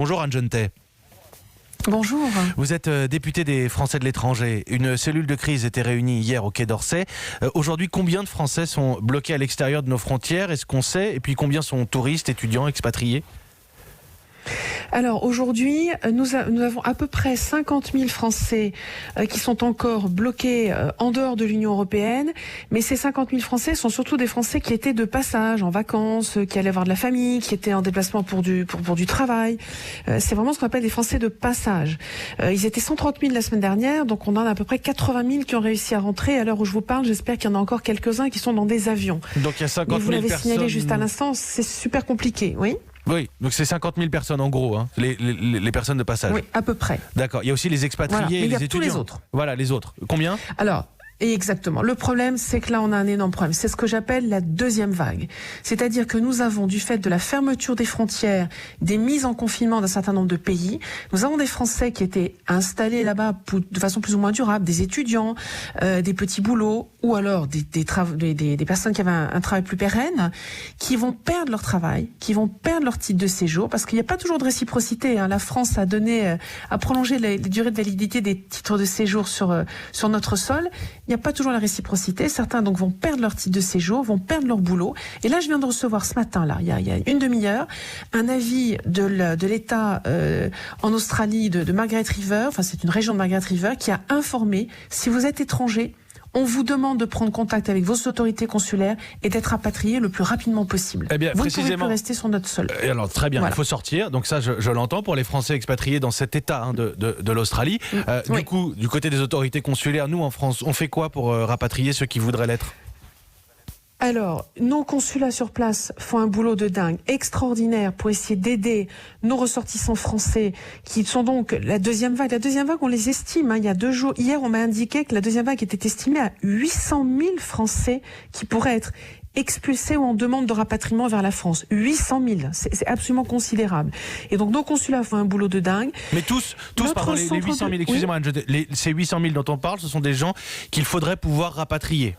Bonjour Anne Jeunetet. Bonjour. Vous êtes député des Français de l'étranger. Une cellule de crise était réunie hier au Quai d'Orsay. Aujourd'hui, combien de Français sont bloqués à l'extérieur de nos frontières? Est-ce qu'on sait? Et puis combien sont touristes, étudiants, expatriés? Alors aujourd'hui, nous avons à peu près 50 000 Français qui sont encore bloqués en dehors de l'Union européenne. Mais ces 50 000 Français sont surtout des Français qui étaient de passage, en vacances, qui allaient voir de la famille, qui étaient en déplacement pour du travail. C'est vraiment ce qu'on appelle des Français de passage. Ils étaient 130 000 la semaine dernière, donc on en a à peu près 80 000 qui ont réussi à rentrer. À l'heure où je vous parle, j'espère qu'il y en a encore quelques-uns qui sont dans des avions. Donc il y a 50 000 personnes. Vous l'avez signalé juste à l'instant, c'est super compliqué, oui. Oui, donc c'est 50 000 personnes en gros, hein, les personnes de passage. Oui, à peu près. D'accord. Il y a aussi les expatriés, voilà. et les étudiants. Tous les autres. Voilà, les autres. Combien? Alors, exactement. Le problème, c'est que là, on a un énorme problème. C'est ce que j'appelle la deuxième vague. C'est-à-dire que nous avons, du fait de la fermeture des frontières, des mises en confinement d'un certain nombre de pays, nous avons des Français qui étaient installés là-bas de façon plus ou moins durable, des étudiants, des petits boulots, ou alors des personnes qui avaient un travail plus pérenne, qui vont perdre leur travail, qui vont perdre leur titre de séjour, parce qu'il n'y a pas toujours de réciprocité. Hein. La France a prolongé les durées de validité des titres de séjour sur notre sol. Il n'y a pas toujours la réciprocité. Certains donc vont perdre leur titre de séjour, vont perdre leur boulot. Et là, je viens de recevoir ce matin, là, il y a une demi-heure, un avis de l'État en Australie de Margaret River, enfin c'est une région de Margaret River, qui a informé, si vous êtes étranger, on vous demande de prendre contact avec vos autorités consulaires et d'être rapatrié le plus rapidement possible. Eh bien, vous ne pouvez plus rester sur notre sol. Et alors, très bien, voilà. Il faut sortir. Donc ça, je l'entends pour les Français expatriés dans cet état de l'Australie. Oui. Du coup, du côté des autorités consulaires, nous en France, on fait quoi pour rapatrier ceux qui voudraient l'être? Alors, nos consulats sur place font un boulot de dingue, extraordinaire, pour essayer d'aider nos ressortissants français, qui sont donc la deuxième vague. La deuxième vague, on les estime. Hein, il y a 2 jours, hier, on m'a indiqué que la deuxième vague était estimée à 800 000 Français qui pourraient être expulsés ou en demande de rapatriement vers la France. 800 000, c'est absolument considérable. Et donc nos consulats font un boulot de dingue. Mais tous pardon, les 800 000, excusez-moi, oui. Ces 800 000 dont on parle, ce sont des gens qu'il faudrait pouvoir rapatrier.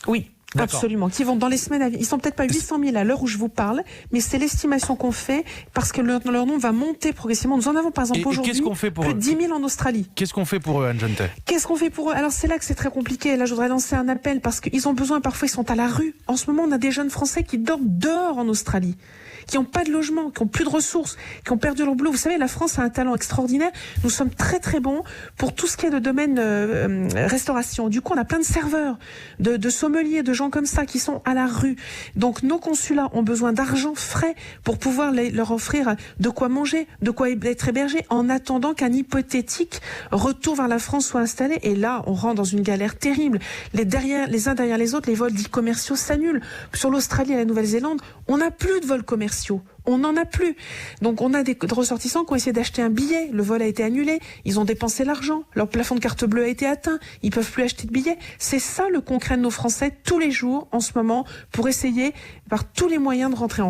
Oui. Absolument, qui vont dans les semaines à venir. Ils sont peut-être pas 800 000 à l'heure où je vous parle, mais c'est l'estimation qu'on fait parce que leur nombre va monter progressivement. Nous en avons par exemple aujourd'hui plus de 10 000 en Australie. Qu'est-ce qu'on fait pour eux, Anne Jeunetet? Qu'est-ce qu'on fait pour eux? Alors c'est là que c'est très compliqué. Là, je voudrais lancer un appel parce qu'ils ont besoin, parfois ils sont à la rue. En ce moment, on a des jeunes Français qui dorment dehors en Australie, qui n'ont pas de logement, qui n'ont plus de ressources, qui ont perdu leur boulot. Vous savez, la France a un talent extraordinaire. Nous sommes très très bons pour tout ce qui est de domaine restauration. Du coup, on a plein de serveurs, de sommeliers, de gens comme ça qui sont à la rue. Donc nos consulats ont besoin d'argent frais pour pouvoir leur offrir de quoi manger, de quoi être hébergés, en attendant qu'un hypothétique retour vers la France soit installé. Et là, on rentre dans une galère terrible. Les uns derrière les autres, les vols dits commerciaux s'annulent. Sur l'Australie et la Nouvelle-Zélande, on n'a plus de vols commerciaux. On n'en a plus. Donc on a des ressortissants qui ont essayé d'acheter un billet. Le vol a été annulé. Ils ont dépensé l'argent. Leur plafond de carte bleue a été atteint. Ils peuvent plus acheter de billets. C'est ça le concret de nos Français tous les jours en ce moment pour essayer par tous les moyens de rentrer en France.